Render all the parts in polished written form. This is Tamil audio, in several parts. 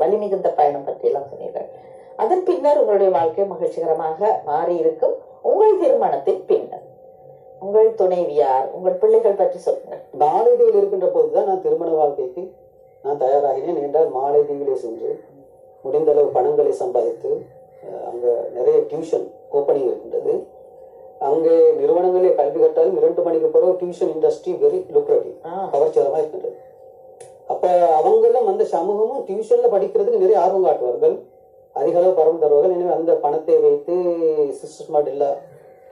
வலி மிகுந்த பயணம் பற்றி எல்லாம் சொன்னீர்கள். அதன் பின்னர் உங்களுடைய வாழ்க்கை மகிழ்ச்சிகரமாக மாறி இருக்கும். உங்கள் திருமணத்தின் பின்னர் உங்கள் துணைவியார், உங்கள் பிள்ளைகள் பற்றி சொல்லுங்கள். மாலைதீவில் இருக்கின்ற போதுதான் நான் திருமண வாழ்க்கைக்கு நான் தயாராகினேன். என்றால் மாலைதீவிலே சென்று முடிந்த அளவு பணங்களை சம்பாதித்து அங்கே நிறைய டியூஷன் ஓப்பனிங் இருக்கின்றது. அங்கே நிறுவனங்களே கல்வி கட்டாலும் 2 மணிக்கு பிறகு டியூஷன் இண்டஸ்ட்ரி வெரி லுக்ரேட்டிவ், கவர்ச்சிகரமாக இருக்கின்றது. அப்ப அவங்களும் அந்த சமூகமும் டியூஷன்ல படிக்கிறதுக்கு நிறைய ஆர்வம் காட்டுவார்கள், அதிக அளவு பரம் தருவார்கள். எனவே அந்த பணத்தை வைத்து சிஸ்டமேட் எல்லா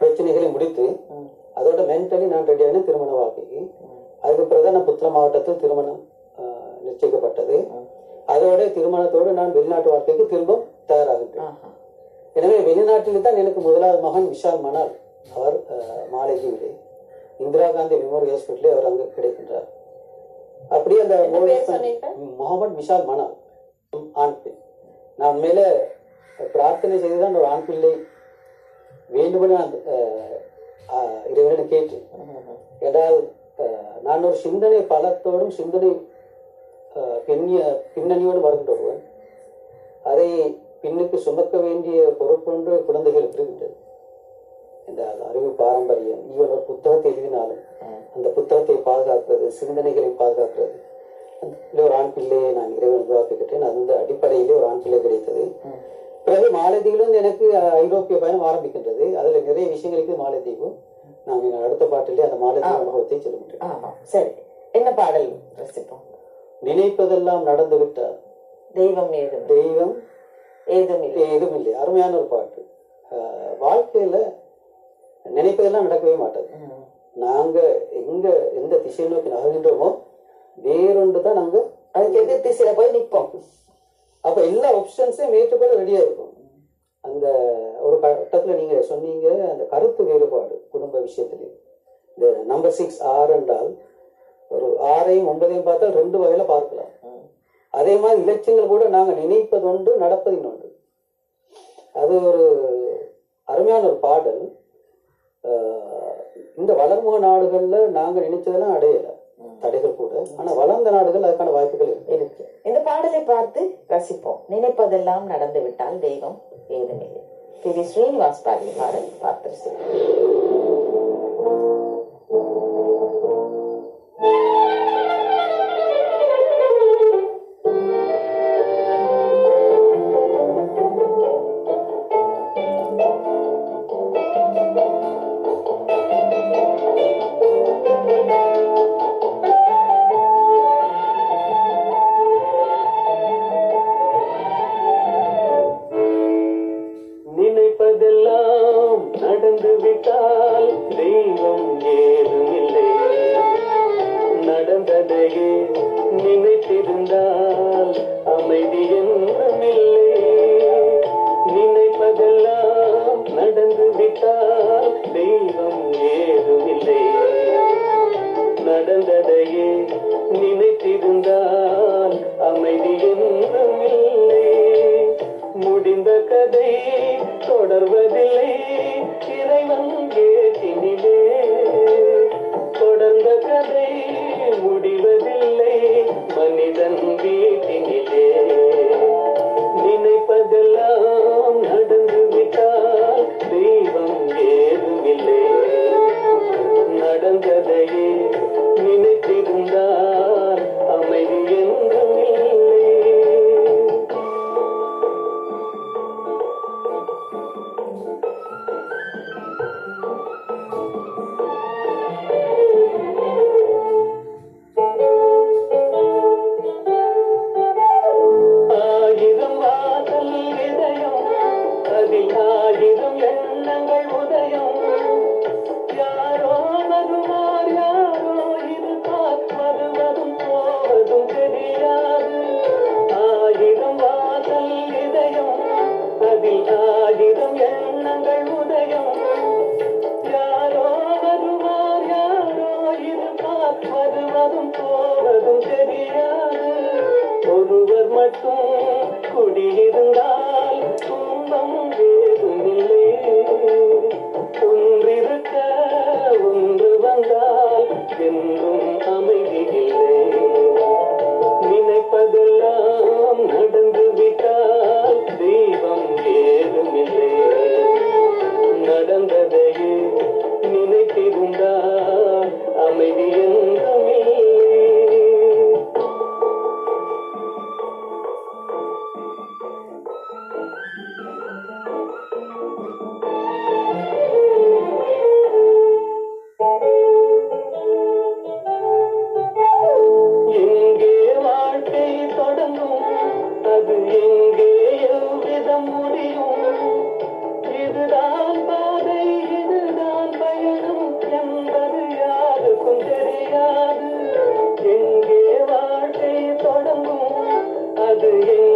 பிரச்சனைகளையும் முடித்து அதோட மென்டலி நான் ரெடியான திருமண வாழ்க்கைக்கு. அதுக்கு பிறகுதான் நான் புத்தளம் மாவட்டத்தில் திருமணம் நிச்சயிக்கப்பட்டது. அதோட திருமணத்தோடு நான் வெளிநாட்டு வாழ்க்கைக்கு திரும்ப தயாராகின்றேன். எனவே வெளிநாட்டில் தான் எனக்கு முதலாவது மகன் விஷால் மணால், அவர் மாலைதீவிலே இந்திரா காந்தி மெமோரியல் ஹாஸ்பிட்டலே அவர் அங்கு கிடைக்கின்றார். அப்படியே அந்த முகமது விஷால் மணால் ஆண் பிள்ளை. நான் மேல பிரார்த்தனை செய்துதான் ஒரு ஆண் பிள்ளை வேண்டுமென இறைவனை கேட்டு, என்றால் நான் ஒரு சிந்தனை பலத்தோடும் சிந்தனை பின்னணியோடு வருகின்ற ஒருவன். அதை பின்னுக்கு சுமக்க வேண்டிய பொறுப்பொன்று குழந்தைகளுக்கு இருக்கின்றது. என்றால் அறிவு பாரம்பரியம், ஈவன் ஒரு புத்தகத்தை எழுதினாலும் அந்த புத்தகத்தை பாதுகாக்கிறது, சிந்தனைகளை பாதுகாக்கிறது. ஒரு ஆண் பிள்ளையை நான் இறைவன் உருவாக்கிக்கிட்டேன். அந்த அடிப்படையிலே ஒரு ஆண் பிள்ளை கிடைத்தது. பிறகு மாலைதீவிலிருந்து எனக்கு ஐரோப்பிய பயணம் ஆரம்பிக்கின்றது. அதுல நிறைய விஷயங்களுக்கு மாலைதீவு. நாங்கள் அடுத்த பாட்டிலே அந்த மாலைதீவு அனுபவத்தை சொல்லுகின்றேன். சரி, என்ன பாடல் ரசிப்போம்? நினைப்பதெல்லாம் நடந்து விட்டால் தெய்வம் ஏதும் இல்லை. அருமையான ஒரு பாட்டு. வாழ்க்கையில நினைப்பதெல்லாம் நடக்கவே மாட்டது. நாங்க எந்த திசையை நோக்கி நகர்கின்றோமோ வேறொன்றுதான் நாங்க அதுக்கு எதிர் திசையில போய் நிற்போம். அப்ப எல்லா ஆப்ஷன்ஸையும் ஏற்றுக்கொள்ள ரெடியா இருக்கும். அந்த ஒரு கட்டத்துல நீங்க சொன்னீங்க அந்த கருத்து வேறுபாடு குடும்ப விஷயத்திலே. இந்த நம்பர் 6 6 என்றால் ஒரு 6ஐயும் 9ஐயும் பார்த்தால் 2 வகையில பார்க்கலாம். அதே மாதிரி இலட்சியங்கள் கூட நாங்க நினைப்பது ஒன்று, நடப்பது இன்னொன்று. அது ஒரு அருமையான ஒரு பாடல். இந்த வளர்முக நாடுகள்ல நாங்க நினைச்சதெல்லாம் அடையல, தடைகள் கூட. ஆனா வளர்ந்த நாடுகள் அதுக்கான வாய்ப்புகள் இருக்கு. இந்த பாடலை பார்த்து ரசிப்போம். நினைப்பதெல்லாம் நடந்து விட்டால் தெய்வம் ஏதுமில்லை. திரு ஸ்ரீனிவாஸ் பாடிய பாடல் பார்த்து நினைப்பதெல்லாம் நடந்து இது